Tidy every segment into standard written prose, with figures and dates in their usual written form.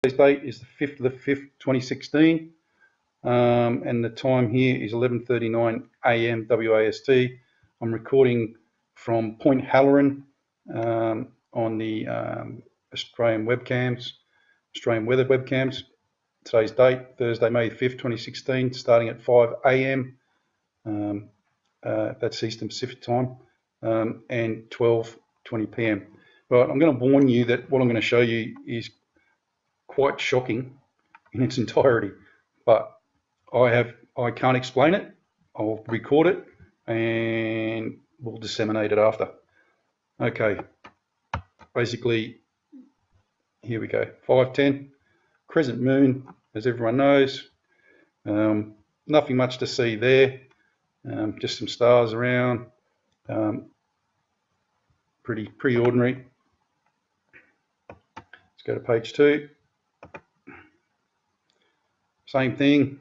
Today's date is the 5th of the 5th, 2016, and the time here is 11:39 a.m. WAST. I'm recording from Point Halloran on the Australian webcams, Australian weather webcams. Today's date, Thursday, May 5th, 2016, starting at 5 a.m. That's Eastern Pacific time, and 12:20 p.m. Right, I'm going to warn you that what I'm going to show you is quite shocking in its entirety, but I can't explain it. I'll record it and we'll disseminate it after. Okay, basically, here we go. 5:10, crescent moon, as everyone knows. Nothing much to see there. Just some stars around. Pretty ordinary. Let's go to page 2. Same thing.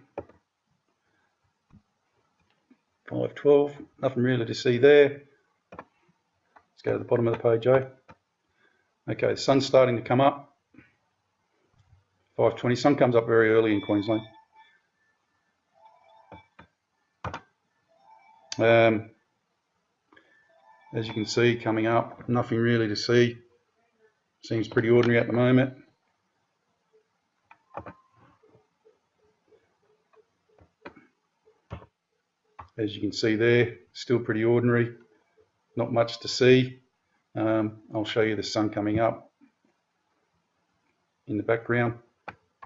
5:12. Nothing really to see there. Let's go to the bottom of the page, eh? Okay, the sun's starting to come up. 5:20. Sun comes up very early in Queensland. As you can see, coming up, nothing really to see. Seems pretty ordinary at the moment. As you can see there, still pretty ordinary. Not much to see. I'll show you the sun coming up in the background.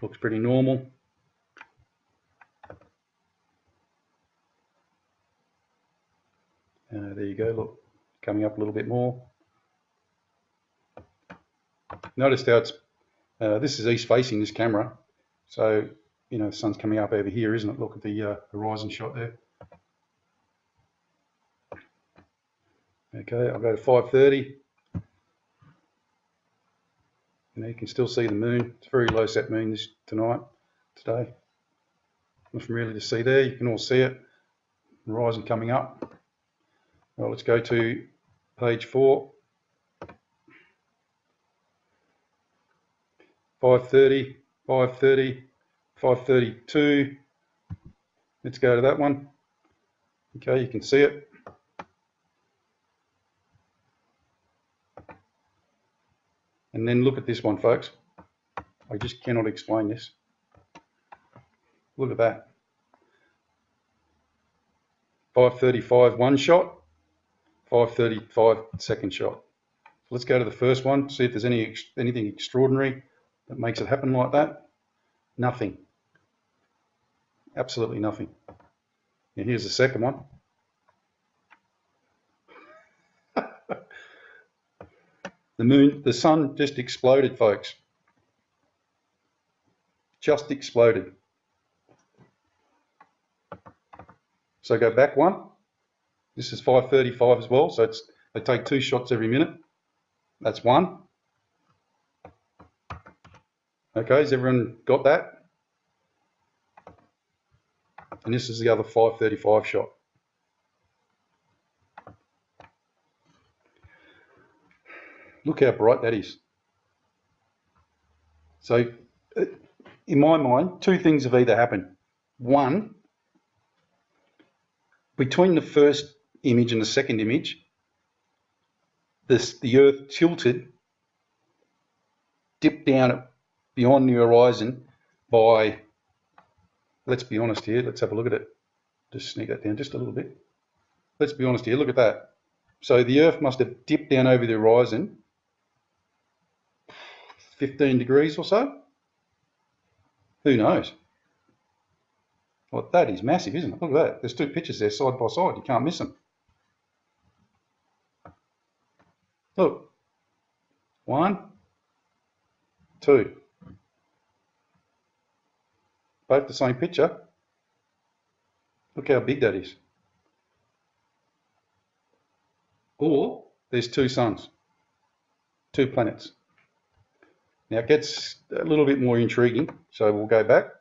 Looks pretty normal. There you go, look, coming up a little bit more. Notice how it's, this is east facing, this camera. So, you know, the sun's coming up over here, isn't it? Look at the horizon shot there. Okay, I'll go to 5:30. You know, you can still see the moon. It's a very low set moon today. Nothing really to see there. You can all see it. Horizon coming up. Well, let's go to page 4. 5:30, 5:30, 5:32. Let's go to that one. Okay, you can see it. And then look at this one, folks. I just cannot explain this. Look at that. 5:35 one shot, 5:35 second shot. So let's go to the first one, see if there's anything extraordinary that makes it happen like that. Nothing. Absolutely nothing. And here's the second one. The sun just exploded, folks. Just exploded. So go back one. This is 5:35 as well, so they take 2 shots every minute. That's one. Okay, has everyone got that? And this is the other 5:35 shot. Look how bright that is. So, in my mind, 2 things have either happened. One, between the first image and the second image, the Earth tilted, dipped down beyond the horizon by, let's be honest here, let's have a look at it. Just sneak that down just a little bit. Let's be honest here, look at that. So the Earth must have dipped down over the horizon 15 degrees or so. Who knows? Well, that is massive, isn't it? Look at that. There's 2 pictures there side by side. You can't miss them. Look. 1, 2. Both the same picture. Look how big that is. Or there's 2 suns, 2 planets. Now it gets a little bit more intriguing, so we'll go back.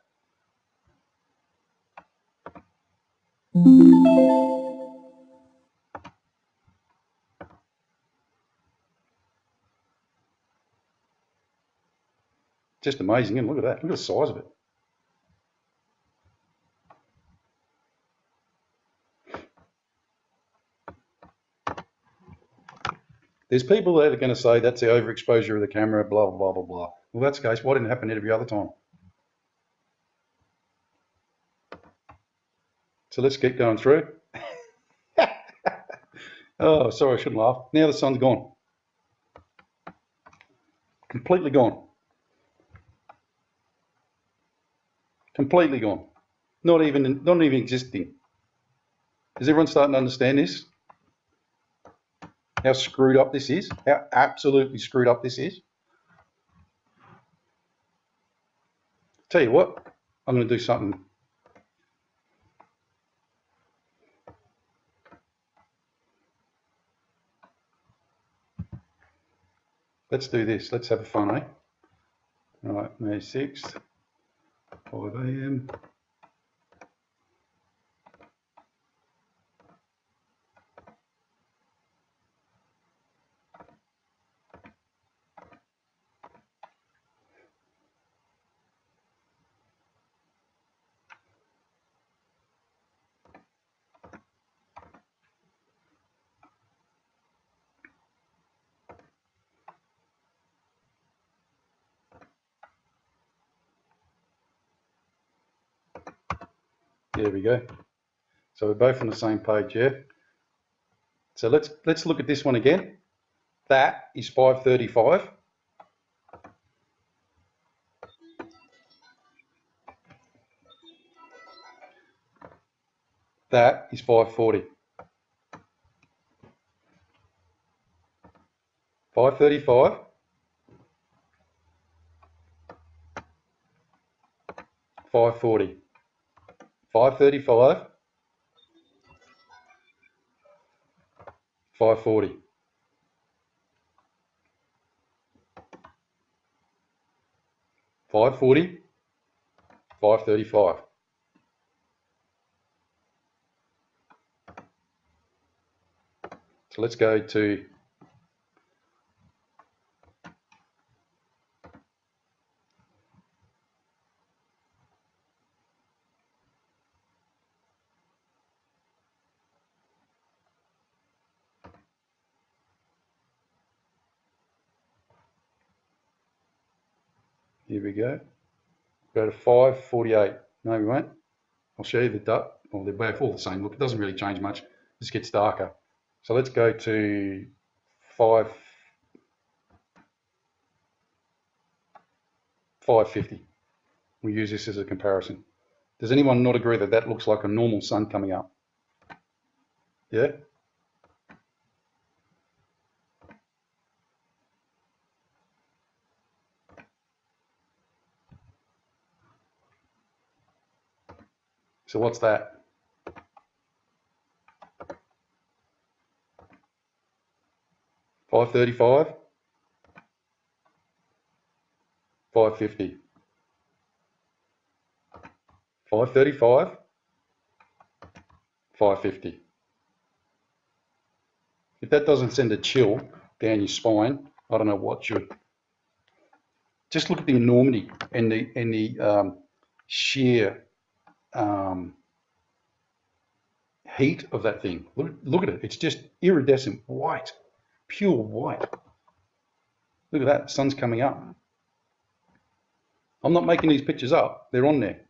Just amazing, and look at that. Look at the size of it. There's people that are going to say that's the overexposure of the camera, blah, blah, blah, blah. Well, that's the case. Why didn't it happen every other time? So let's get going through. Oh, sorry, I shouldn't laugh. Now the sun's gone. Completely gone. Completely gone. Not even existing. Is everyone starting to understand this? How screwed up this is? How absolutely screwed up this is? Tell you what, I'm going to do something. Let's do this. Let's have a fun, eh? All right, May 6th, 5 a.m. There we go. So we're both on the same page, yeah? So let's look at this one again. That is 5:35. That is 5:40. 5:35. 5:40. 5:35. 5:40. 5:40. 5:35. So let's go to here we go. Go to 5:48. No, we won't. I'll show you the dot. Well, they're both all the same. Look, it doesn't really change much. This gets darker. So let's go to 5:50. We use this as a comparison. Does anyone not agree that that looks like a normal sun coming up? Yeah? So what's that? 5:35, 5:50. 5:35, 5:50. If that doesn't send a chill down your spine, I don't know what should. Just look at the enormity and the sheer heat of that thing. Look at it. It's just iridescent white, pure white. Look at that. The sun's coming up. I'm not making these pictures up. They're on there.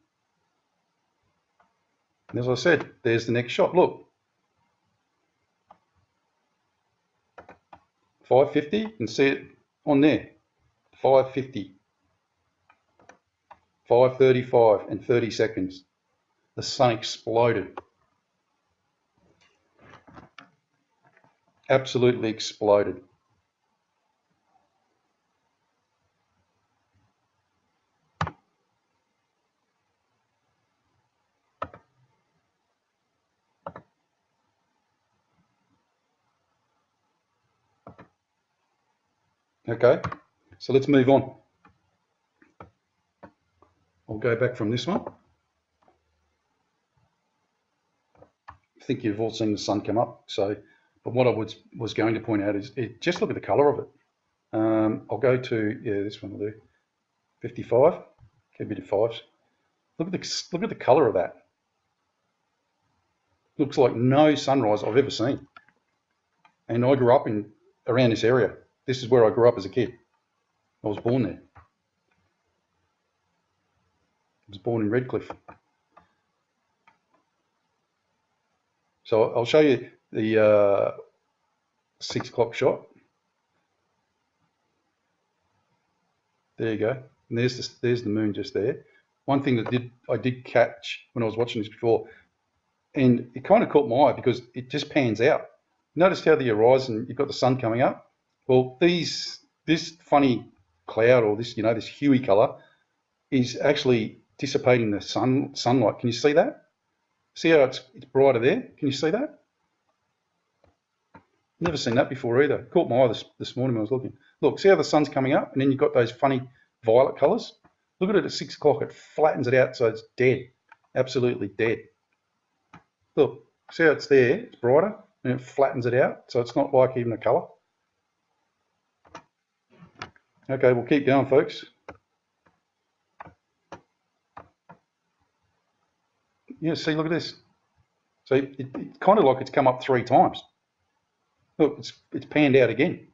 And as I said, there's the next shot. Look. 5:50. You can see it on there. 5:50. 5:35 and 30 seconds. The sun exploded. Absolutely exploded. Okay, so let's move on. I'll go back from this one. I think you've all seen the sun come up. So, but what I was going to point out is just look at the color of it. I'll go to, yeah, this one will do. 55. Keep it at 5s. Look at the colour of that. Looks like no sunrise I've ever seen. And I grew up around this area. This is where I grew up as a kid. I was born there. I was born in Redcliffe. So I'll show you the 6 o'clock shot. There you go. And there's the moon just there. One thing that I did catch when I was watching this before, and it kind of caught my eye because it just pans out. Notice how the horizon, you've got the sun coming up. Well, this funny cloud, or this, this huey color, is actually dissipating the sunlight. Can you see that? See how it's brighter there? Can you see that? Never seen that before either. It caught my eye this morning when I was looking. Look, see how the sun's coming up, and then you've got those funny violet colors. Look at it at 6 o'clock. It flattens it out so it's dead, absolutely dead. Look, see how it's there? It's brighter, and it flattens it out, so it's not like even a color. Okay, we'll keep going, folks. Yeah, see, look at this. So it's kind of like it's come up 3 times. Look, it's panned out again.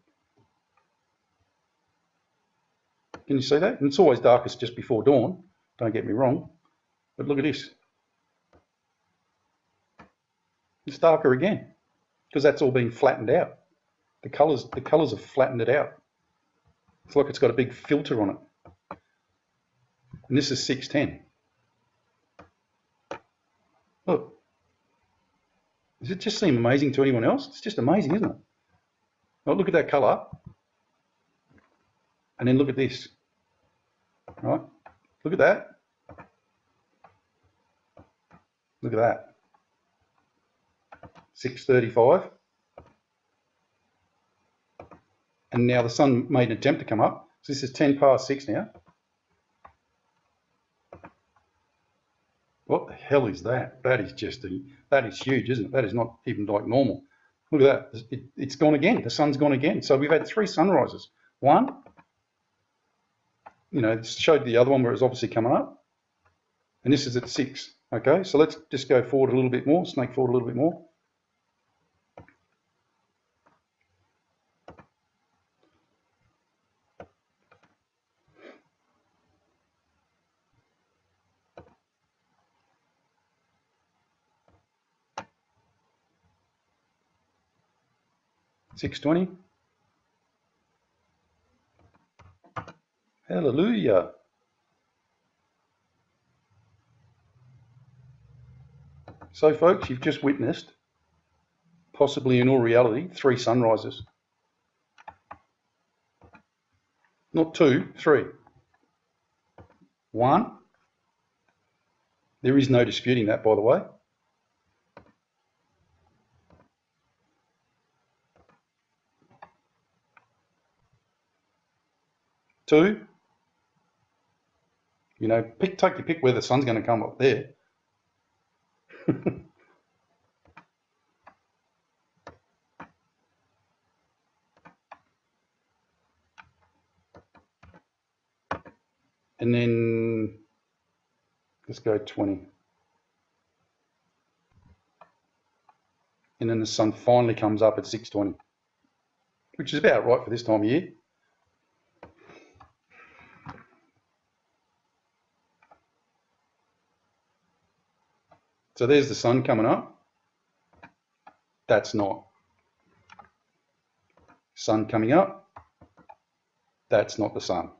Can you see that? And it's always darkest just before dawn, don't get me wrong. But look at this. It's darker again because that's all been flattened out. The colours have flattened it out. It's like it's got a big filter on it. And this is 6:10. Look. Does it just seem amazing to anyone else? It's just amazing, isn't it? Oh, look at that colour. And then look at this. Right? Look at that. Look at that. 6:35. And now the sun made an attempt to come up. So this is 10 past 6 now. What the hell is that? That is huge, isn't it? That is not even like normal. Look at that. It's gone again. The sun's gone again. So we've had 3 sunrises. One, it showed the other one where it was obviously coming up. And this is at 6. Okay, so let's just go forward a little bit more, snake forward a little bit more. $6.20. Hallelujah. So folks, you've just witnessed, possibly in all reality, 3 sunrises. Not 2, 3. 1. There is no disputing that, by the way. 2. Take your pick where the sun's going to come up there. And then let's go 20. And then the sun finally comes up at 6:20, which is about right for this time of year. So there's the sun coming up. That's not. Sun coming up. That's not the sun.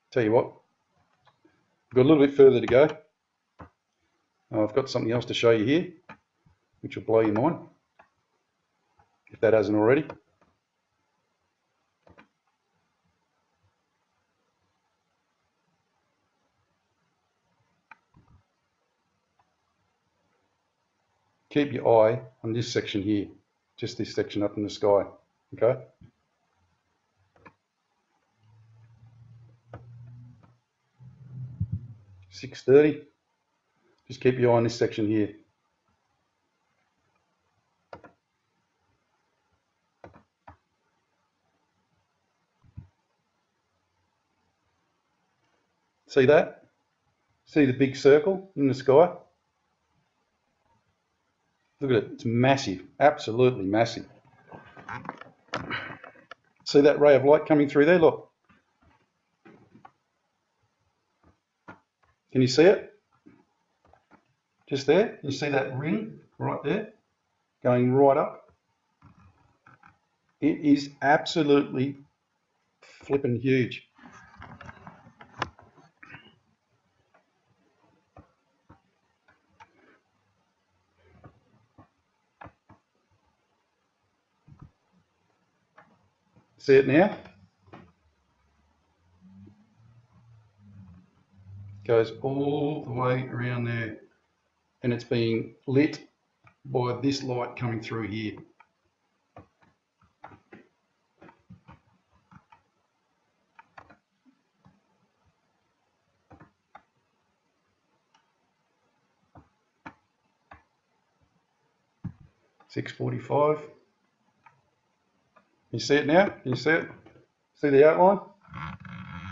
Tell you what, we've got a little bit further to go. I've got something else to show you here, which will blow your mind, if that hasn't already. Keep your eye on this section here, just this section up in the sky, okay? $6.30. Just keep your eye on this section here. See that? See the big circle in the sky? Look at it, it's massive, absolutely massive. See that ray of light coming through there? Look. Can you see it? Just there? You see that ring right there? Going right up? It is absolutely flipping huge. See it now? Goes all the way around there, and it's being lit by this light coming through here. $6:45. You see it now? Can you see it? See the outline?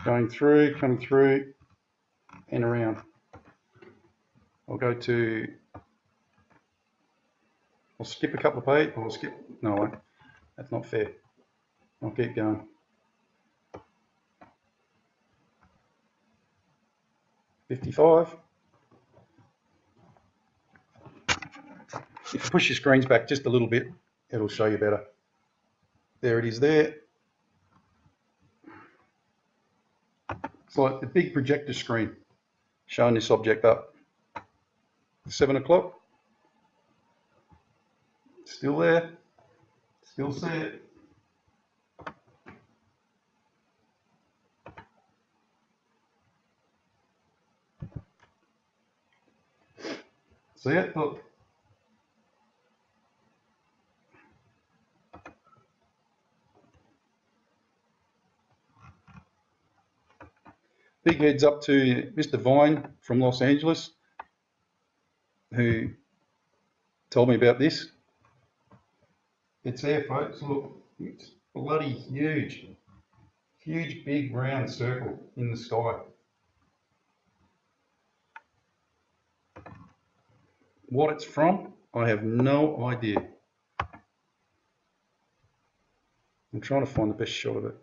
Going through, coming through, and around. I'll go to, I'll skip a couple of pages, or I'll skip, no I won't. That's not fair. I'll keep going. 55. If you push your screens back just a little bit, it'll show you better. There it is there. It's like the big projector screen showing this object up. 7 o'clock. Still there. Still see it. See it? Look. Big heads up to Mr. Vine from Los Angeles, who told me about this. It's there, folks. Look, it's bloody huge. Huge, big, round circle in the sky. What it's from, I have no idea. I'm trying to find the best shot of it.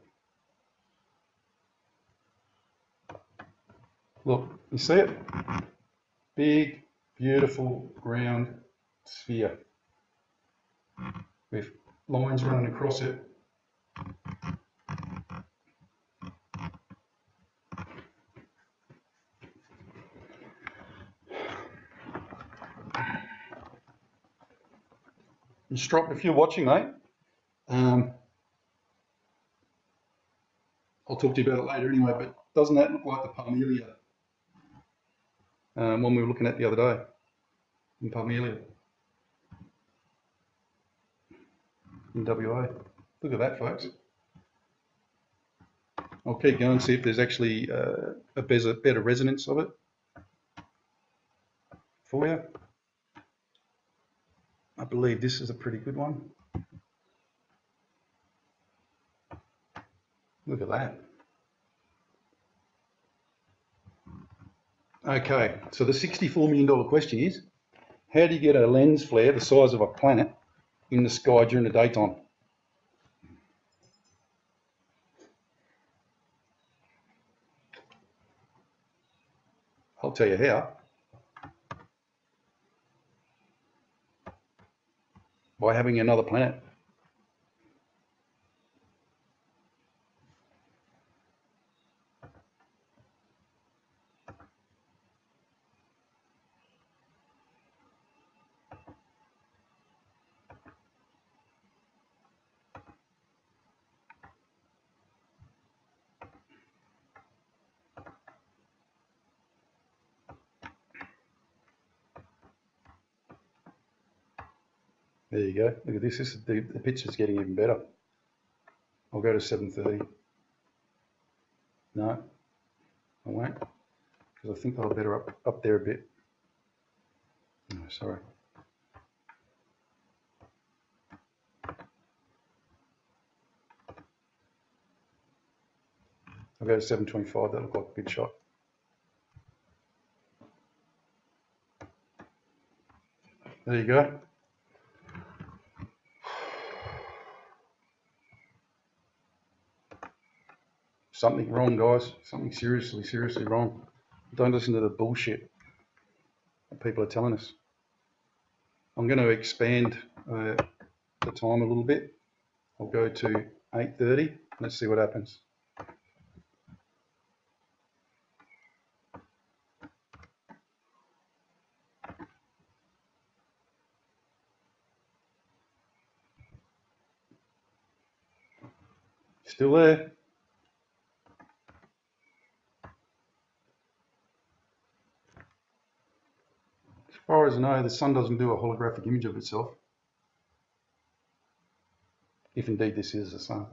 Look, you see it? Big, beautiful, round sphere with lines running across it. And Strop, if you're watching, mate, I'll talk to you about it later anyway, but doesn't that look like the Parmelia one we were looking at the other day in Parmelia in WA? Look at that, folks. I'll keep going and see if there's actually a better resonance of it for you. I believe this is a pretty good one. Look at that. Okay, so the $64 million question is, how do you get a lens flare the size of a planet in the sky during the daytime? I'll tell you how. By having another planet. There you go. Look at this. This is the picture's getting even better. I'll go to 7:30. No, I won't, because I think I'll better up there a bit. Oh, sorry. I'll go to 7:25. That looked like a good shot. There you go. Something wrong, guys. Something seriously wrong. Don't listen to the bullshit that people are telling us. I'm going to expand the time a little bit. I'll go to 8:30. Let's see what happens. Still there? As far as I know, the sun doesn't do a holographic image of itself. If indeed this is the sun.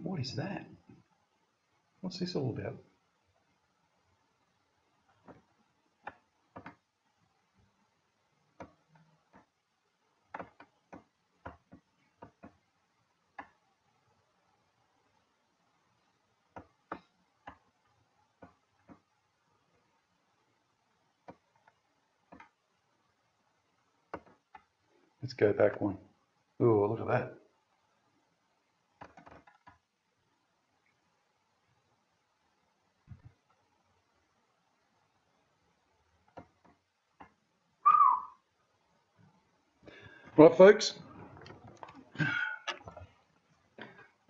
What is that? What's this all about? Let's go back one. Oh, look at that. Right, folks.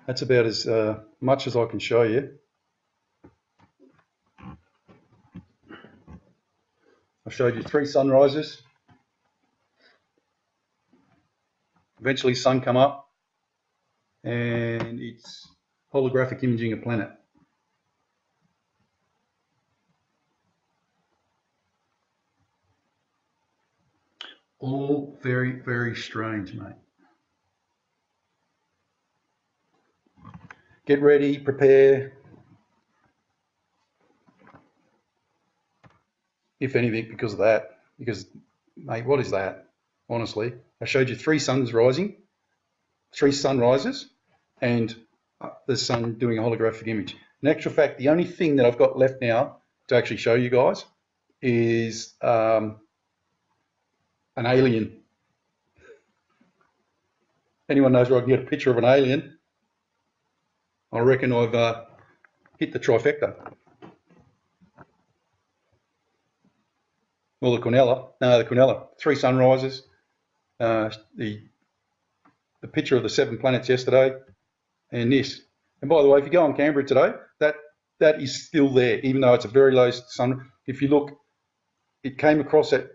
That's about as much as I can show you. I showed you 3 sunrises. Eventually sun come up and it's holographic imaging a planet. All very strange, mate. Get ready, prepare. If anything, because of that. Because, mate, what is that? Honestly, I showed you 3 suns rising, 3 sunrises, and the sun doing a holographic image. In actual fact, the only thing that I've got left now to actually show you guys is an alien. Anyone knows where I can get a picture of an alien? I reckon I've hit the trifecta. Well, the Quinella, 3 sunrises, the picture of the 7 planets yesterday, and this. And by the way, if you go on Canberra today, that is still there, even though it's a very low sun. If you look, it came across at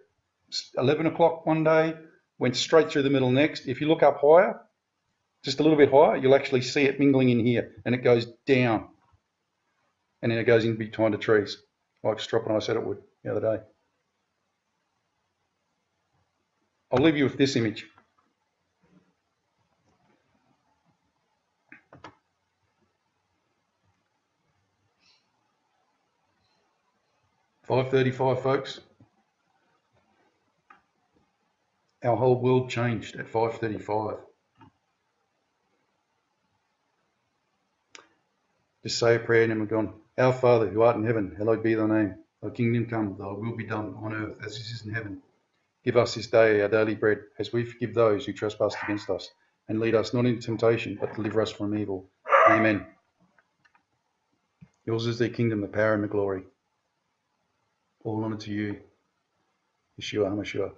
11 o'clock one day, went straight through the middle next. If you look up higher, just a little bit higher, you'll actually see it mingling in here, and it goes down, and then it goes in behind the trees, like Strop and I said it would the other day. I'll leave you with this image. $5:35, folks. Our whole world changed at 5:35. Just say a prayer and then we're gone. Our Father, who art in heaven, hallowed be thy name. Thy kingdom come, thy will be done on earth as it is in heaven. Give us this day our daily bread, as we forgive those who trespass against us. And lead us not into temptation, but deliver us from evil. Amen. Yours is the kingdom, the power, and the glory. All honor to you, Yeshua HaMashiach.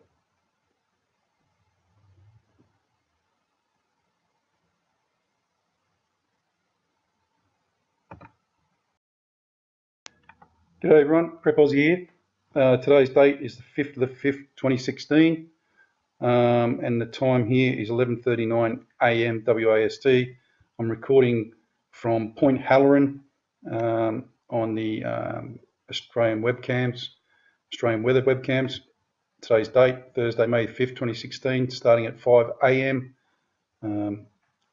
G'day everyone, Prep Aussie here. Today's date is the 5th of the 5th, 2016, and the time here is 11:39 AM WAST. I'm recording from Point Halloran on the Australian weather webcams. Today's date, Thursday, May 5th, 2016, starting at 5 AM,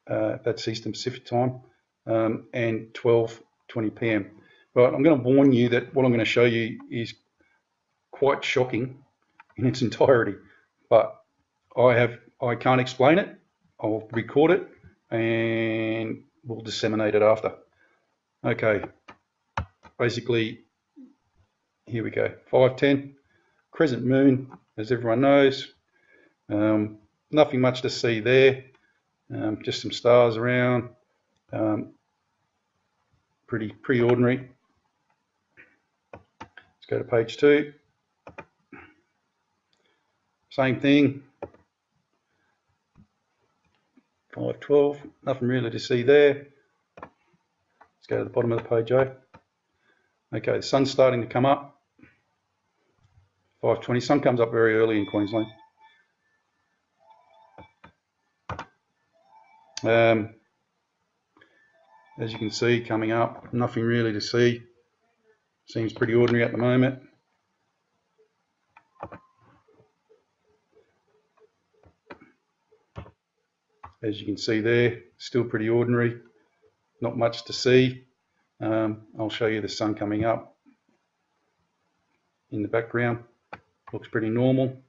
that's Eastern Pacific time, and 12:20 PM. But I'm going to warn you that what I'm going to show you is quite shocking in its entirety. But I I can't explain it. I'll record it and we'll disseminate it after. Okay, basically, here we go. 5:10, crescent moon, as everyone knows. Nothing much to see there. Just some stars around. Pretty ordinary. Let's go to page 2. Same thing. 5:12. Nothing really to see there. Let's go to the bottom of the page, eh? Okay, the sun's starting to come up. 5:20. Sun comes up very early in Queensland. As you can see, coming up, nothing really to see. Seems pretty ordinary at the moment. As you can see there, still pretty ordinary. Not much to see. I'll show you the sun coming up in the background. Looks pretty normal.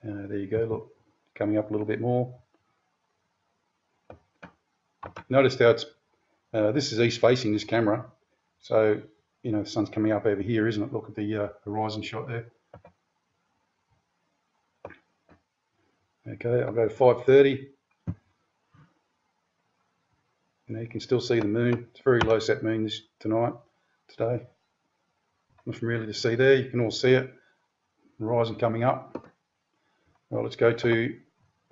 There you go, look, coming up a little bit more. Notice how it's, this is east facing, this camera. So, you know, the sun's coming up over here, isn't it? Look at the horizon shot there. Okay, I'll go to 5:30. You know, you can still see the moon. It's a very low set moon today. Nothing really to see there. You can all see it. Horizon coming up. Well, let's go to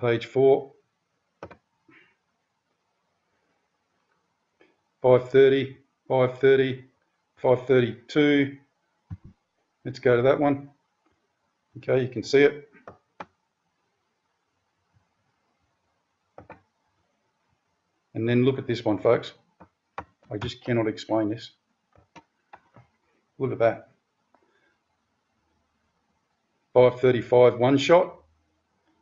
page 4. 5:30, 5:30, 5:32. Let's go to that one. Okay, you can see it. And then look at this one, folks. I just cannot explain this. Look at that. 5:35 one shot,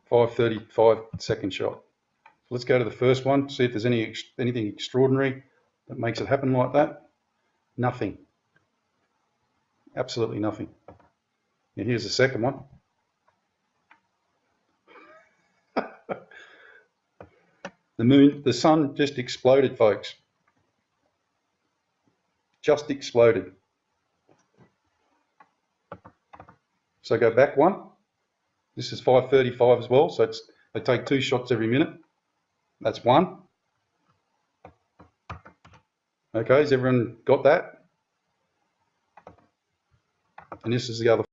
5:35 second shot. So let's go to the first one, see if there's anything extraordinary that makes it happen like that. Nothing. Absolutely nothing. And here's the second one. The sun just exploded, folks. Just exploded. So go back one. This is 5:35 as well, so they take 2 shots every minute. That's one. Okay, has everyone got that? And this is the other